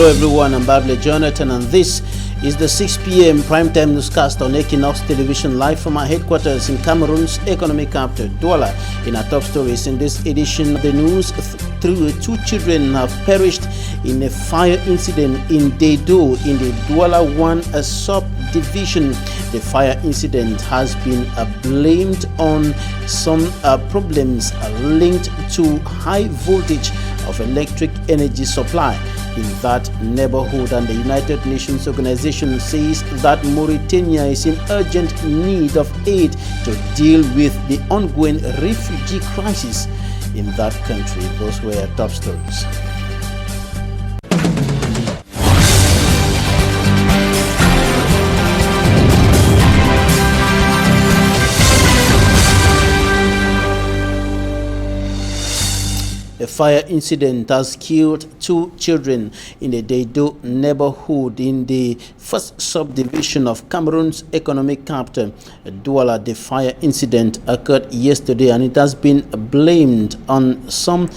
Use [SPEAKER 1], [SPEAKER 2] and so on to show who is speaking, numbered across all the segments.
[SPEAKER 1] Hello everyone, I'm Bable Jonathan and this is the 6 p.m. primetime newscast on Equinoxe television live from our headquarters in Cameroon's economic capital, Douala. In our top stories in this edition of the news, two children have perished in a fire incident in Dedo in the Douala 1 subdivision. The fire incident has been blamed on some problems linked to high voltage of electric energy supply in that neighborhood, and the United Nations organization says that Mauritania is in urgent need of aid to deal with the ongoing refugee crisis in that country. Those were top stories. A fire incident has killed two children in the Dedo neighborhood in the first subdivision of Cameroon's economic capital, Douala. The fire incident occurred yesterday and it has been blamed on some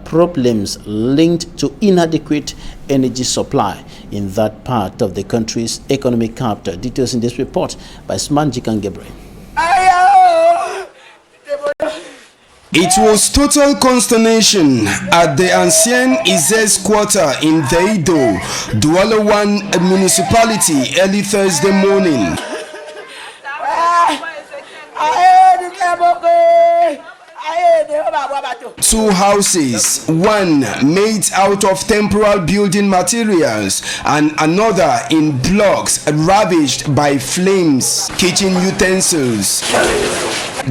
[SPEAKER 1] problems linked to inadequate energy supply in that part of the country's economic capital. Details in this report by Smanjik and Gabriel.
[SPEAKER 2] It was total consternation at the Ancien Izes quarter in Dedo, Douala 1 municipality early Thursday morning. Two houses, one made out of temporary building materials and another in blocks ravaged by flames. Kitchen utensils,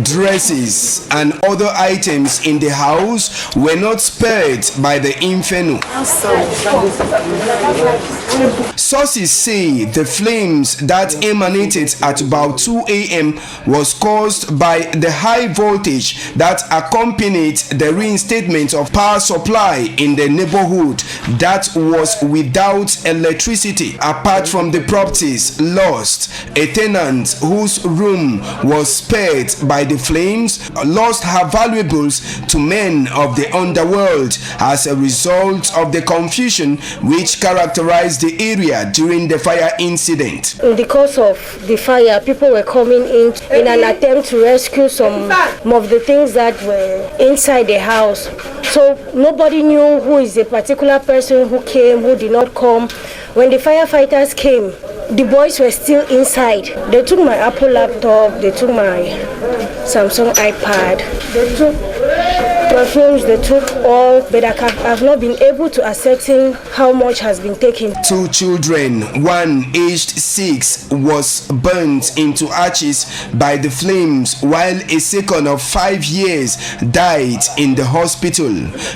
[SPEAKER 2] dresses and other items in the house were not spared by the inferno. Sources say the flames that emanated at about 2 a.m. was caused by the high voltage that accompanied the reinstatement of power supply in the neighborhood that was without electricity. Apart from the properties lost, a tenant whose room was spared by the flames lost her valuables to men of the underworld as a result of the confusion which characterized the area during the fire incident.
[SPEAKER 3] In the course of the fire, people were coming in an attempt to rescue some of the things that were inside the house. So nobody knew who is the particular person who came, who did not come. When the firefighters came, the boys were still inside. They took my Apple laptop, they took my Samsung iPad, they took perfumes, they took all, but I have not been able to ascertain how much has been taken.
[SPEAKER 2] Two children, one aged 6, was burnt into ashes by the flames, while a second of 5 years died in the hospital.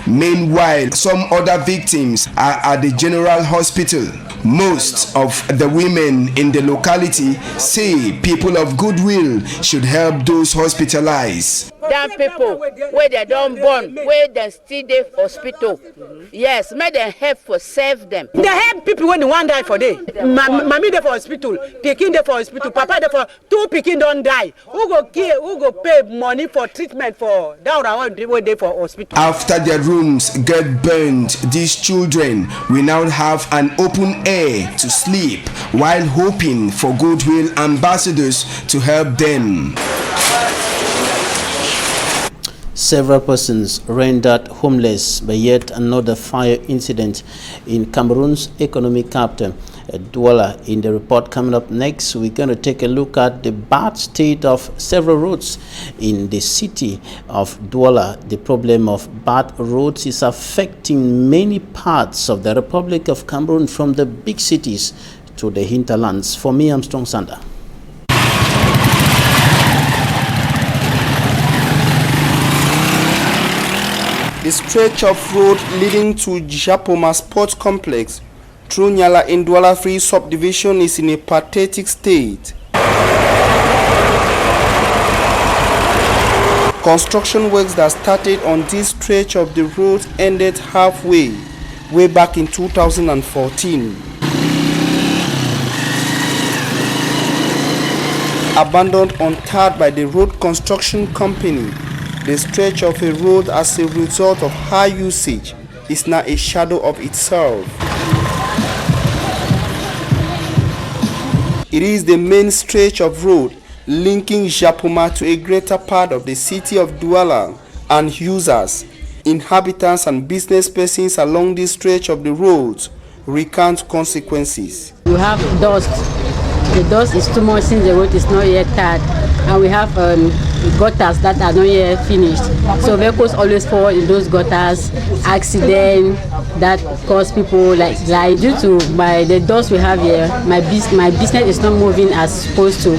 [SPEAKER 2] Meanwhile, some other victims are at the general hospital. Most of the women in the locality say people of goodwill should help those hospitalized.
[SPEAKER 4] Them people where they don't born, where they still there for hospital. Yes, make them help for save them.
[SPEAKER 5] They help people when they want die for day. Mommy there for hospital, pikin there for hospital, papa there for two pikin don't die. Who go kill? Who go pay money for treatment for down around there for hospital?
[SPEAKER 2] After their rooms get burned, these children will now have an open air to sleep while hoping for goodwill ambassadors to help them.
[SPEAKER 1] Several persons rendered homeless by yet another fire incident in Cameroon's economic capital, Douala. In the report coming up next, we're going to take a look at the bad state of several roads in the city of Douala. The problem of bad roads is affecting many parts of the Republic of Cameroon, from the big cities to the hinterlands. For me, I'm Strong Sander.
[SPEAKER 6] The stretch of road leading to Japoma Sports Complex through Nyala in Douala 3 subdivision is in a pathetic state. Construction works that started on this stretch of the road ended halfway, way back in 2014. Abandoned untarred by the road construction company, the stretch of a road as a result of high usage is now a shadow of itself. It is the main stretch of road linking Japoma to a greater part of the city of Douala, and users, inhabitants and business persons along this stretch of the roads recount consequences.
[SPEAKER 7] You have dust. The dust is too much since the road is not yet tarred, and we have gutters that are not yet finished. So vehicles always fall in those gutters, accident that cause people like due to the dust we have here. My business is not moving as supposed to,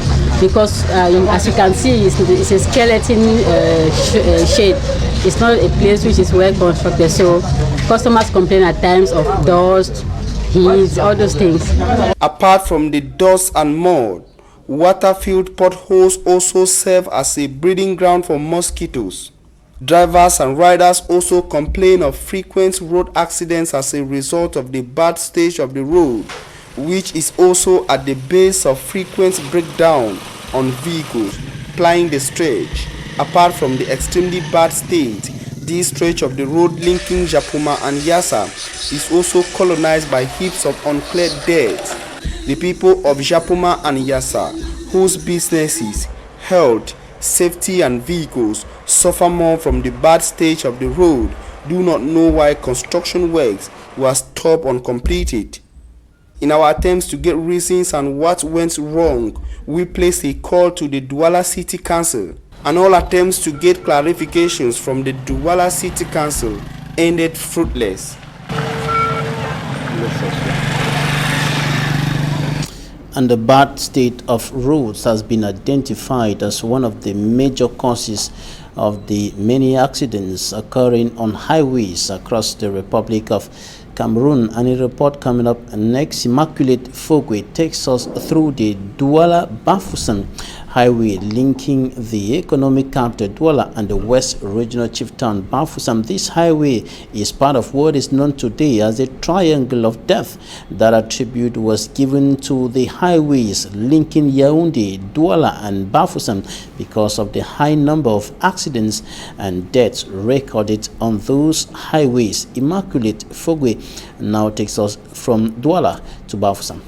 [SPEAKER 7] because as you can see, it's a skeleton shade. It's not a place which is well constructed. So customers complain at times of dust, heat, all those things.
[SPEAKER 6] Apart from the dust and mud, water-filled potholes also serve as a breeding ground for mosquitoes. Drivers and riders also complain of frequent road accidents as a result of the bad state of the road, which is also at the base of frequent breakdown on vehicles plying the stretch. Apart from the extremely bad state, this stretch of the road linking Japoma and Yassa is also colonized by heaps of uncleared dirt. The people of Japoma and Yassa, whose businesses, health, safety and vehicles suffer more from the bad state of the road, do not know why construction works were stopped uncompleted. In our attempts to get reasons and what went wrong, we placed a call to the Douala City Council, and all attempts to get clarifications from the Douala City Council ended fruitless.
[SPEAKER 1] And the bad state of roads has been identified as one of the major causes of the many accidents occurring on highways across the Republic of Cameroon. And a report coming up next, Immaculate Fogwe takes us through the Douala-Bafoussam highway linking the economic capital Douala and the West Regional Chieftain Bafoussam. This highway is part of what is known today as the Triangle of Death. That attribute was given to the highways linking Yaoundé, Douala and Bafoussam because of the high number of accidents and deaths recorded on those highways. Immaculate Fogwe now takes us from Douala to Bafoussam.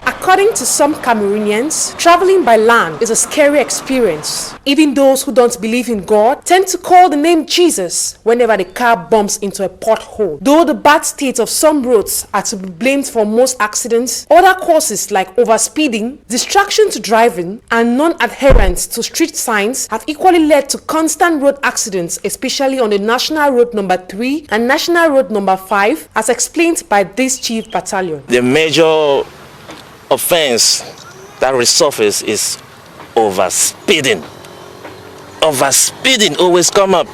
[SPEAKER 8] According to some Cameroonians, traveling by land is a scary experience. Even those who don't believe in God tend to call the name Jesus whenever the car bumps into a pothole. Though the bad state of some roads are to be blamed for most accidents, other causes like overspeeding, distraction to driving, and non-adherence to street signs have equally led to constant road accidents, especially on the National Road Number 3 and National Road Number 5, as explained by this chief battalion.
[SPEAKER 9] The major offense that resurfaces is overspeeding. Overspeeding always come up.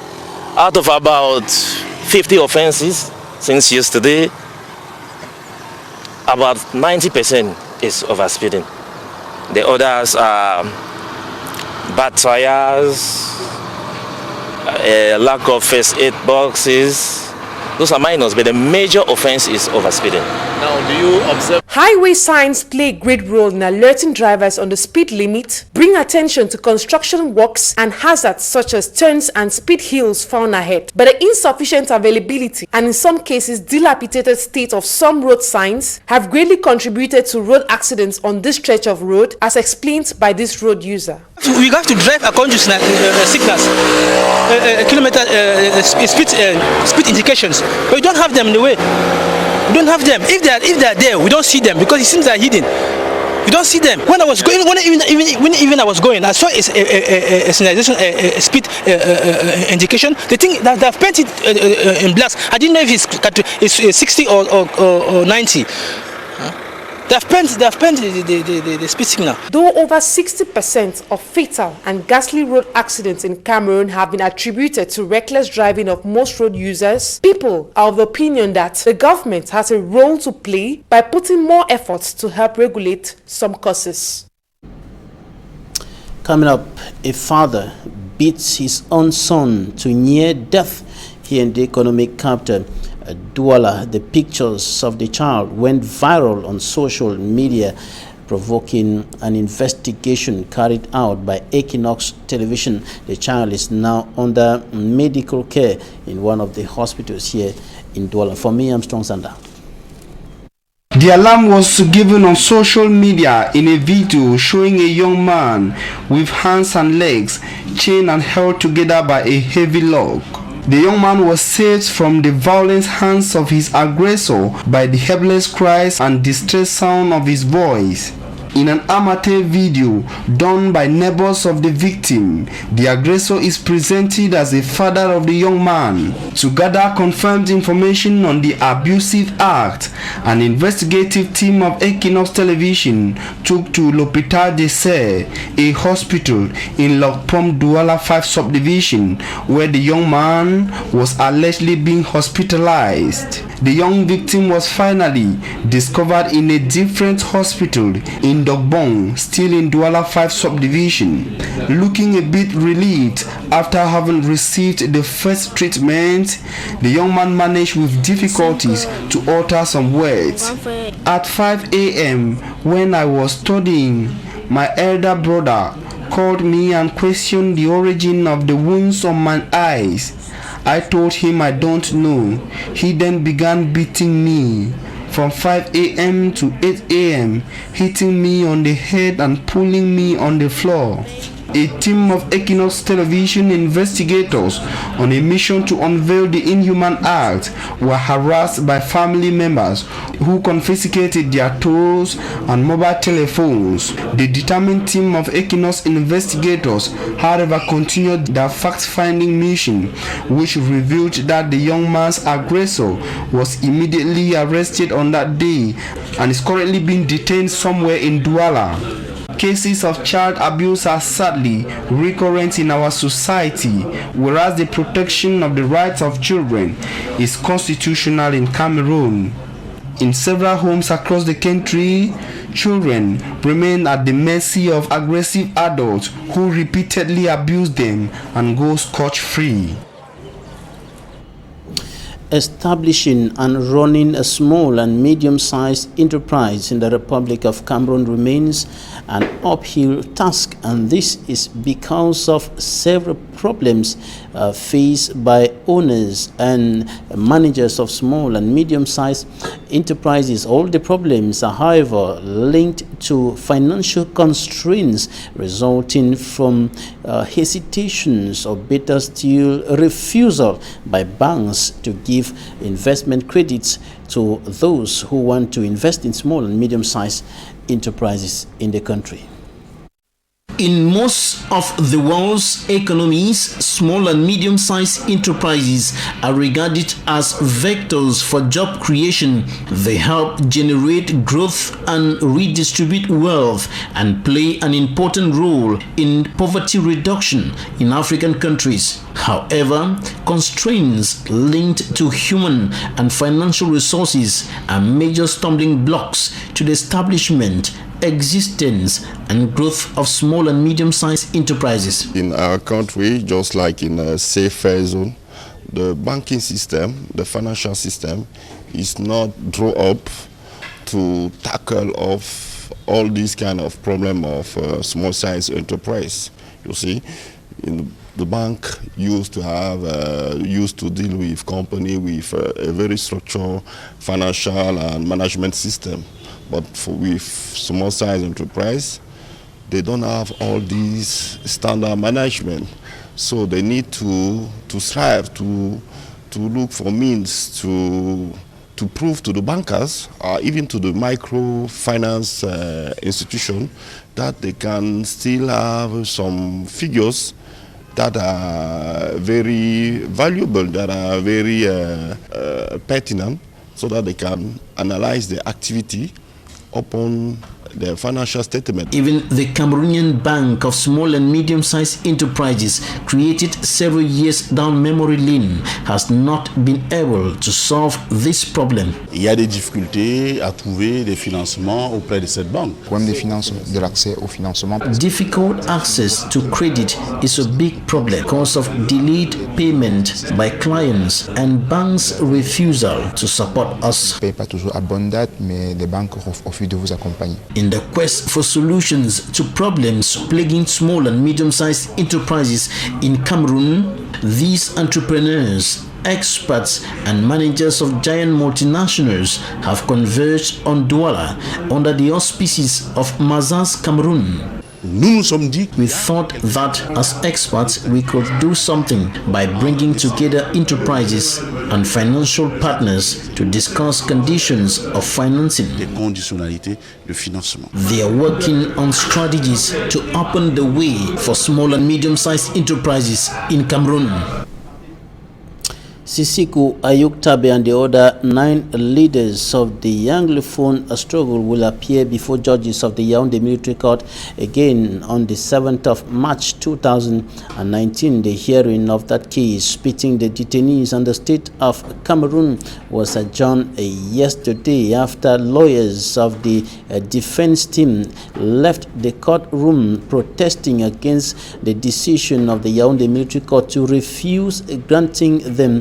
[SPEAKER 9] Out of about 50 offenses since yesterday, about 90% is overspeeding. The others are bad tires, lack of first aid boxes. Those are minors, but the major offense is overspeeding. Now, do you observe?
[SPEAKER 8] Highway signs play a great role in alerting drivers on the speed limit, bring attention to construction works and hazards such as turns and speed hills found ahead. But the insufficient availability and in some cases dilapidated state of some road signs have greatly contributed to road accidents on this stretch of road, as explained by this road user.
[SPEAKER 10] We have to drive according to signals, speed indications, but we don't have them in the way. We don't have them. If they are there, we don't see them because it seems they are hidden. We don't see them. When I was going, when I was going, I saw a signalization, a speed indication. The thing that they've painted in black. I didn't know if it's 60 or 90. They've painted the speed signal.
[SPEAKER 8] Though over 60% of fatal and ghastly road accidents in Cameroon have been attributed to reckless driving of most road users, people are of the opinion that the government has a role to play by putting more efforts to help regulate some causes.
[SPEAKER 1] Coming up, a father beats his own son to near death here in the economic capital Douala. The pictures of the child went viral on social media, provoking an investigation carried out by Equinoxe television. The child is now under medical care in one of the hospitals here in Douala. For me, I'm Strong Sanda.
[SPEAKER 6] The alarm was given on social media in a video showing a young man with hands and legs chained and held together by a heavy log. The young man was saved from the violent hands of his aggressor by the helpless cries and distressed sound of his voice. In an amateur video done by neighbors of the victim, the aggressor is presented as the father of the young man. To gather confirmed information on the abusive act, an investigative team of Equinoxe Television took to L'Hôpital de Serre, a hospital in Lokpom Douala 5 subdivision, where the young man was allegedly being hospitalized. The young victim was finally discovered in a different hospital in Dogbong, still in Douala 5 subdivision, looking a bit relieved after having received the first treatment. The young man managed with difficulties to utter some words. At 5 a.m. when I was studying, my elder brother called me and questioned the origin of the wounds on my eyes. I told him I don't know. He then began beating me from 5 a.m. to 8 a.m., hitting me on the head and pulling me on the floor. A team of Equinoxe Television investigators on a mission to unveil the inhuman act were harassed by family members who confiscated their tools and mobile telephones. The determined team of Equinoxe investigators, however, continued their fact-finding mission, which revealed that the young man's aggressor was immediately arrested on that day and is currently being detained somewhere in Douala. Cases of child abuse are sadly recurrent in our society, whereas the protection of the rights of children is constitutional in Cameroon. In several homes across the country, children remain at the mercy of aggressive adults who repeatedly abuse them and go scot-free.
[SPEAKER 1] Establishing and running a small and medium-sized enterprise in the Republic of Cameroon remains an uphill task, and this is because of several problems faced by owners and managers of small and medium-sized enterprises. All the problems are, however, linked to financial constraints resulting from hesitations or better still refusal by banks to give investment credits to those who want to invest in small and medium-sized enterprises in the country. In most of the world's economies, small and medium-sized enterprises are regarded as vectors for job creation. They help generate growth and redistribute wealth and play an important role in poverty reduction in African countries. However, constraints linked to human and financial resources are major stumbling blocks to the establishment, existence and growth of small and medium-sized enterprises.
[SPEAKER 11] In our country, just like in a safe zone, the banking system, the financial system is not drawn up to tackle of all these kind of problem of small-sized enterprise. You see, the bank used to have used to deal with company with a very structured financial and management system. But with small-sized enterprise, they don't have all these standard management. So they need to strive to look for means to prove to the bankers, or even to the microfinance institution, that they can still have some figures that are very valuable, that are very pertinent, so that they can analyze the activity upon the financial statement.
[SPEAKER 1] Even the Cameroonian Bank of Small and Medium-Sized Enterprises, created several years down memory lane, has not been able to solve this problem.
[SPEAKER 12] Il y a des difficultés à trouver des financements auprès de cette banque.
[SPEAKER 13] Problème des finances, de l'accès au financement.
[SPEAKER 1] Difficult access to credit is a big problem because of delayed payment by clients and banks' refusal to support us.
[SPEAKER 13] On ne paye pas toujours à bonne date, mais les banques refusent de vous accompagner.
[SPEAKER 1] In the quest for solutions to problems plaguing small and medium-sized enterprises in Cameroon, these entrepreneurs experts and managers of giant multinationals have converged on Douala under the auspices of Mazars Cameroon. We thought that as experts we could do something by bringing together enterprises and financial partners to discuss conditions of financing. They are working on strategies to open the way for small and medium-sized enterprises in Cameroon. Sisiku Ayuktabe and the other 9 leaders of the Anglophone struggle will appear before judges of the Yaoundé Military Court again on the 7th of March 2019. The hearing of that case pitting the detainees and the state of Cameroon was adjourned yesterday after lawyers of the defense team left the courtroom protesting against the decision of the Yaoundé Military Court to refuse granting them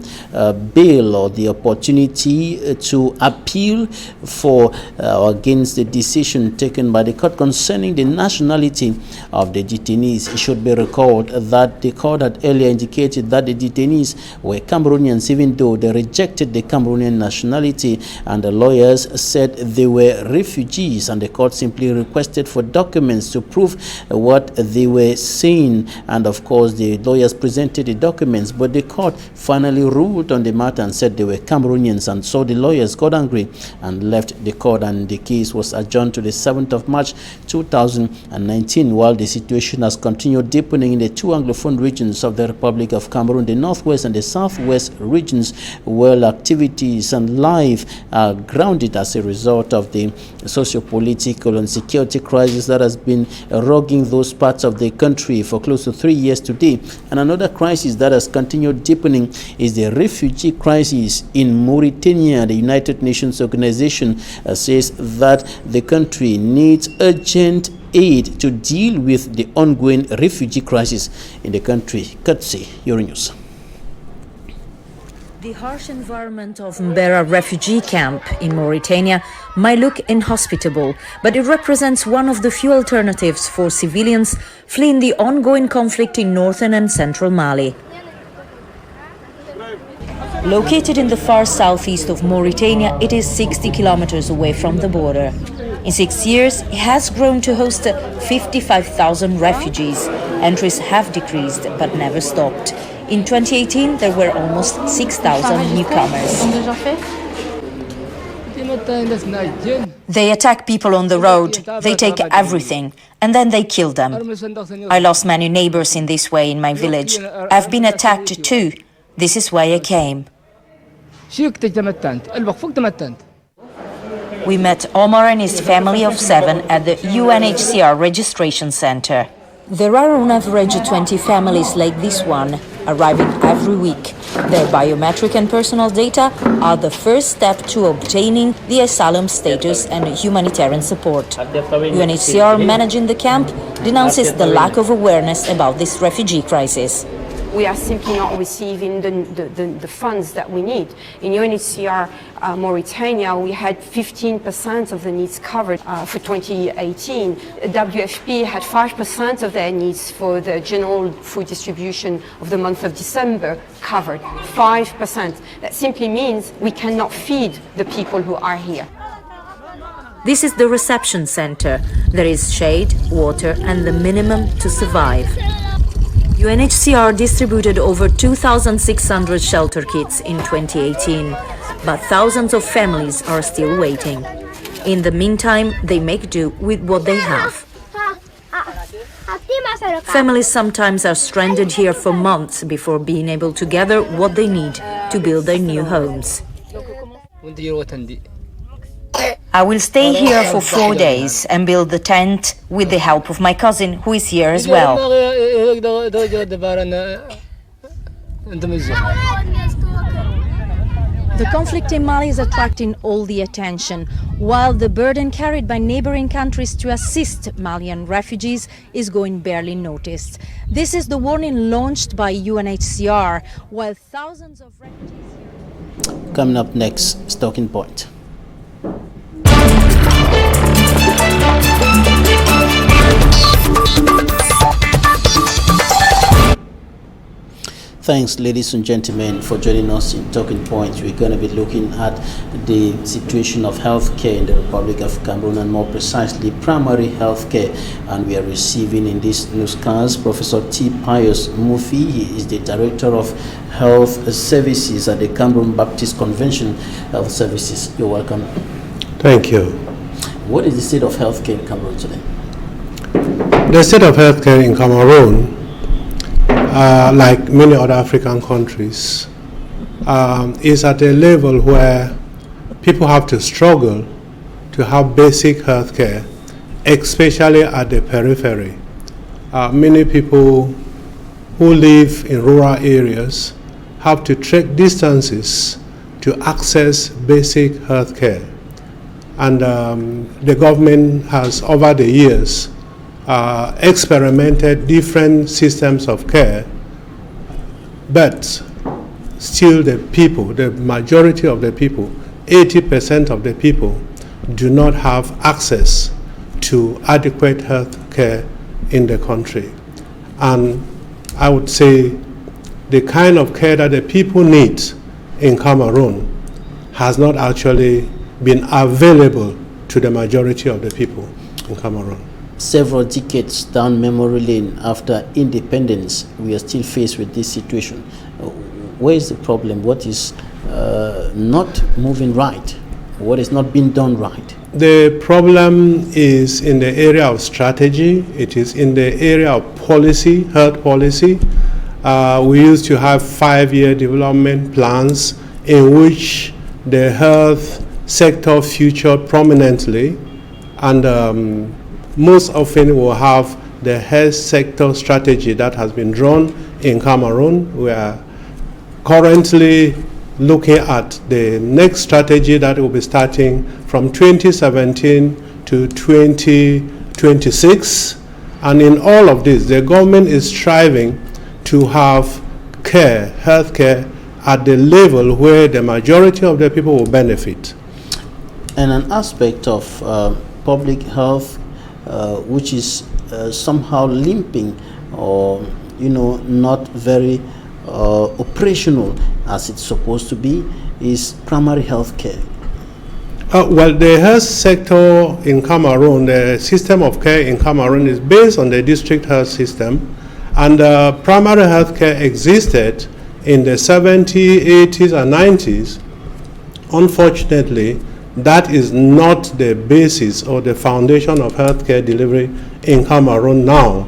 [SPEAKER 1] bail or the opportunity to appeal for against the decision taken by the court concerning the nationality of the detainees. It should be recalled that the court had earlier indicated that the detainees were Cameroonians, even though they rejected the Cameroonian nationality, and the lawyers said they were refugees, and the court simply requested for documents to prove what they were saying, and of course the lawyers presented the documents, but the court finally ruled on the matter and said they were Cameroonians, and so the lawyers got angry and left the court, and the case was adjourned to the 7th of March 2019. While the situation has continued deepening in the 2 Anglophone regions of the Republic of Cameroon, the northwest and the southwest regions, where activities and life are grounded as a result of the socio-political and security crisis that has been eroding those parts of the country for close to 3 years today. And another crisis that has continued deepening is the refugee crisis in Mauritania. The United Nations organization says that the country needs urgent aid to deal with the ongoing refugee crisis in the country. Courtesy Euronews.
[SPEAKER 14] The harsh environment of Mbera refugee camp in Mauritania might look inhospitable, but it represents one of the few alternatives for civilians fleeing the ongoing conflict in northern and central Mali. Located in the far southeast of Mauritania, it is 60 kilometers away from the border. In 6 years, it has grown to host 55,000 refugees. Entries have decreased but never stopped. In 2018, there were almost 6,000 newcomers. They attack people on the road, they take everything, and then they kill them. I lost many neighbors in this way in my village. I've been attacked too. This is why I came. We met Omar and his family of 7 at the UNHCR registration center. There are on average 20 families like this one, arriving every week. Their biometric and personal data are the first step to obtaining the asylum status and humanitarian support. UNHCR managing the camp denounces the lack of awareness about this refugee crisis.
[SPEAKER 15] We are simply not receiving the funds that we need. In UNHCR Mauritania, we had 15% of the needs covered for 2018. WFP had 5% of their needs for the general food distribution of the month of December covered. 5%. That simply means we cannot feed the people who are here.
[SPEAKER 14] This is the reception center. There is shade, water, and the minimum to survive. UNHCR distributed over 2,600 shelter kits in 2018, but thousands of families are still waiting. In the meantime, they make do with what they have. Families sometimes are stranded here for months before being able to gather what they need to build their new homes. I will stay here for 4 days and build the tent with the help of my cousin, who is here as well. The conflict in Mali is attracting all the attention, while the burden carried by neighboring countries to assist Malian refugees is going barely noticed. This is the warning launched by UNHCR, while thousands of refugees...
[SPEAKER 1] Coming up next, Talking Point. Thanks, ladies and gentlemen, for joining us in Talking Points. We're going to be looking at the situation of healthcare in the Republic of Cameroon, and more precisely, primary healthcare. And we are receiving in this newscast Professor T. Pius Mufi. He is the Director of Health Services at the Cameroon Baptist Convention Health Services. You're welcome.
[SPEAKER 16] Thank you.
[SPEAKER 1] What is the state of healthcare in Cameroon today?
[SPEAKER 16] The state of healthcare in Cameroon, like many other African countries, is at a level where people have to struggle to have basic health care, especially at the periphery. Many people who live in rural areas have to trek distances to access basic health care. And the government has, over the years, experimented different systems of care, but still the people, the majority of the people, 80% of the people, do not have access to adequate health care in the country. And I would say the kind of care that the people need in Cameroon has not actually been available to the majority of the people in Cameroon.
[SPEAKER 1] Several decades down memory lane after independence, we are still faced with this situation. Where is the problem? What is not moving right? What is not being done right?
[SPEAKER 16] The problem is in the area of strategy. It is in the area of policy, health policy. We used to have 5-year development plans in which the health sector featured prominently, and most often we'll have the health sector strategy that has been drawn in Cameroon. We are currently looking at the next strategy that will be starting from 2017 to 2026. And in all of this, the government is striving to have care, health care, at the level where the majority of the people will benefit.
[SPEAKER 1] And an aspect of public health which is somehow limping or not very operational as it's supposed to be is primary health care.
[SPEAKER 16] Well, the health sector in Cameroon, the system of care in Cameroon is based on the district health system, and primary health care existed in the 70s, 80s, and 90s. Unfortunately, that is not the basis or the foundation of healthcare delivery in Cameroon now.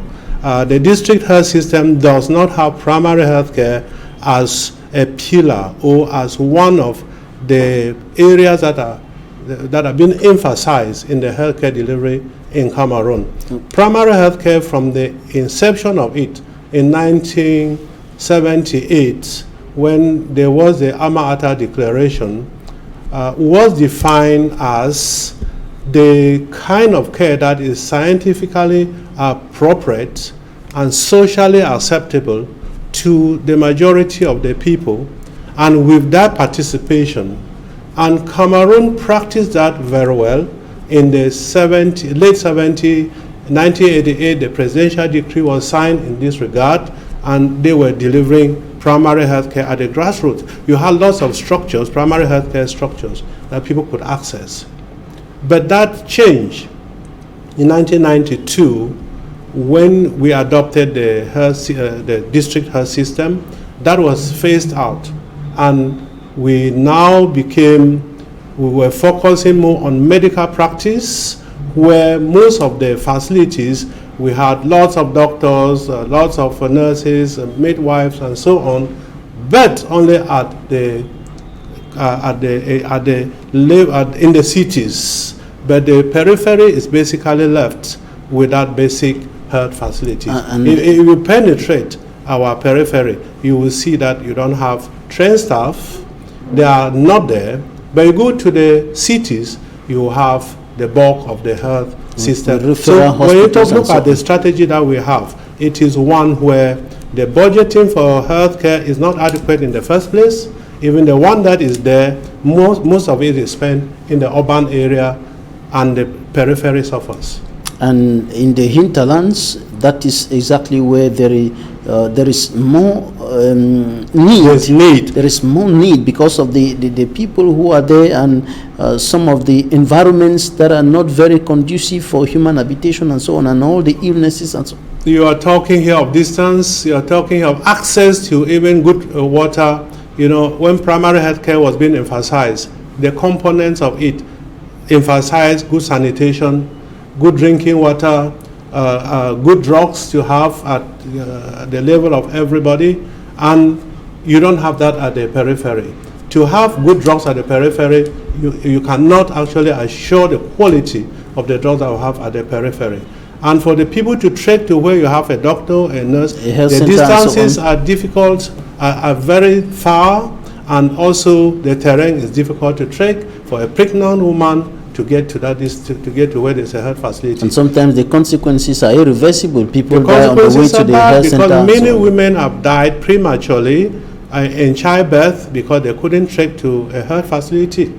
[SPEAKER 16] The district health system does not have primary healthcare as a pillar or as one of the areas that are being emphasized in the healthcare delivery in Cameroon. Primary healthcare, from the inception of it in 1978, when there was the Alma-Ata Declaration, was defined as the kind of care that is scientifically appropriate and socially acceptable to the majority of the people, and with that participation. And Cameroon practiced that very well. In the late 70s, 1988, the presidential decree was signed in this regard, and they were delivering primary health care at the grassroots. You had lots of structures, primary health care structures, that people could access. But that changed in 1992 when we adopted the district health system. That was phased out, and we were focusing more on medical practice, where most of the facilities, we had lots of doctors, lots of nurses, midwives, and so on, but only in the cities. But the periphery is basically left without basic health facilities. If you penetrate our periphery, you will see that you don't have trained staff. They are not there. But you go to the cities, you have the bulk of the health system. So when you look at the strategy that we have, it is one where the budgeting for healthcare is not adequate in the first place. Even the one that is there, most of it is spent in the urban area, and the periphery suffers.
[SPEAKER 1] And in the hinterlands, that is exactly where there is more need. There is more need because of the people who are there, and some of the environments that are not very conducive for human habitation and so on, and all the illnesses and so on.
[SPEAKER 16] You are talking here of distance, you are talking of access to even good water. You know, when primary health care was being emphasized, the components of it emphasized good sanitation, good drinking water, good drugs to have at the level of everybody, and you don't have that at the periphery. To have good drugs at the periphery, you cannot actually assure the quality of the drugs that you have at the periphery. And for the people to trek to where you have a doctor, a nurse, the distances are difficult, are very far, and also the terrain is difficult to trek for a pregnant woman to get to that to get to where there's a health facility.
[SPEAKER 1] And sometimes the consequences are irreversible. People die on the way to the health center.
[SPEAKER 16] Because many women have died prematurely in childbirth because they couldn't trek to a health facility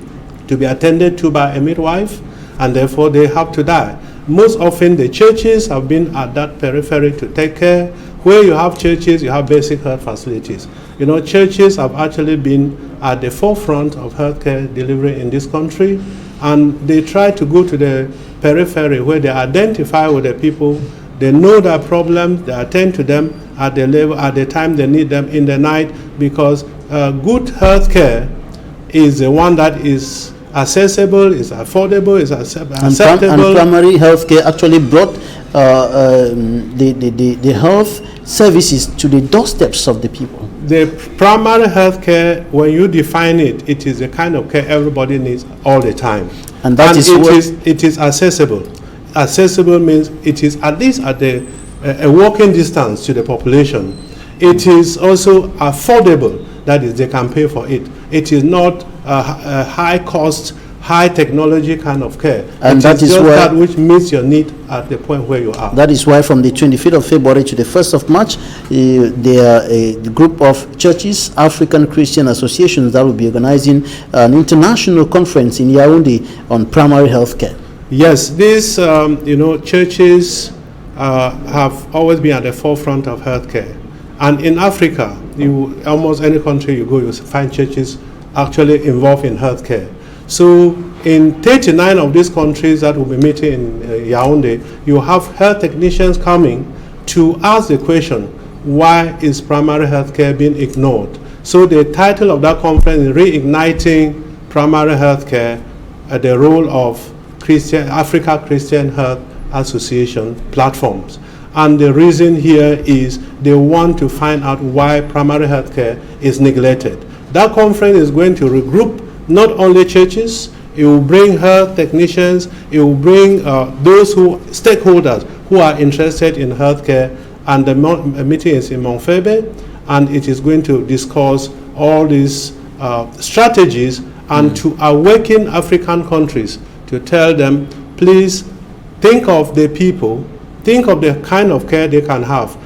[SPEAKER 16] to be attended to by a midwife, and therefore they have to die. Most often the churches have been at that periphery to take care. Where you have churches, you have basic health facilities. You know, churches have actually been at the forefront of healthcare delivery in this country, and they try to go to the periphery where they identify with the people, they know their problems, they attend to them at the level, at the time they need them in the night, because good healthcare is the one that is accessible, is affordable, is acceptable.
[SPEAKER 1] And primary health care actually brought the health services to the doorsteps of the people.
[SPEAKER 16] The primary health care, when you define it, it is the kind of care everybody needs all the time.
[SPEAKER 1] And that
[SPEAKER 16] it is accessible. Accessible means it is at least at a walking distance to the population. It is also affordable, that is, they can pay for it. It is not a high cost, high technology kind of care.
[SPEAKER 1] And that is why
[SPEAKER 16] that which meets your need at the point where you are.
[SPEAKER 1] That is why from the 25th of February to the 1st of March, there are a group of churches, African Christian associations, that will be organizing an international conference in Yaoundé on primary health care.
[SPEAKER 16] Yes, these churches have always been at the forefront of healthcare. And in Africa, almost any country you go, you find churches actually involved in healthcare. So in 39 of these countries that will be meeting in Yaoundé, you have health technicians coming to ask the question, why is primary healthcare being ignored? So the title of that conference is Reigniting Primary Healthcare at the role of Africa Christian Health Association platforms. And the reason here is they want to find out why primary healthcare is neglected. That conference is going to regroup not only churches, it will bring health technicians, it will bring those stakeholders who are interested in healthcare, and the meeting is in Montfebe, and it is going to discuss all these strategies and to awaken African countries to tell them, please think of the people, think of the kind of care they can have.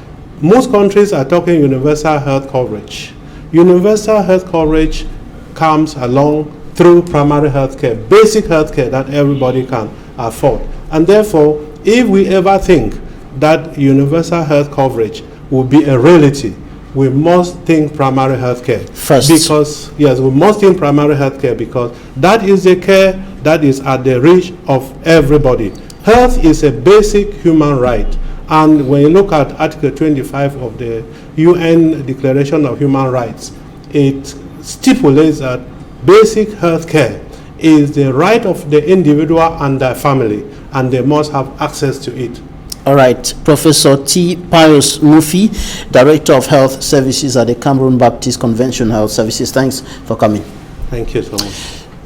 [SPEAKER 16] Most countries are talking universal health coverage. Universal health coverage comes along through primary health care, basic health care that everybody can afford. And therefore, if we ever think that universal health coverage will be a reality, we must think primary health care
[SPEAKER 1] first.
[SPEAKER 16] Because, yes, we must think primary health care because that is the care that is at the reach of everybody. Health is a basic human right. And when you look at Article 25 of the UN Declaration of Human Rights, it stipulates that basic health care is the right of the individual and their family, and they must have access to it.
[SPEAKER 1] All right, Professor T. Pius Mufi, Director of Health Services at the Cameroon Baptist Convention Health Services. Thanks for coming.
[SPEAKER 16] Thank you so much.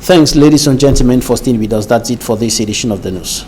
[SPEAKER 1] Thanks, ladies and gentlemen, for staying with us. That's it for this edition of the news.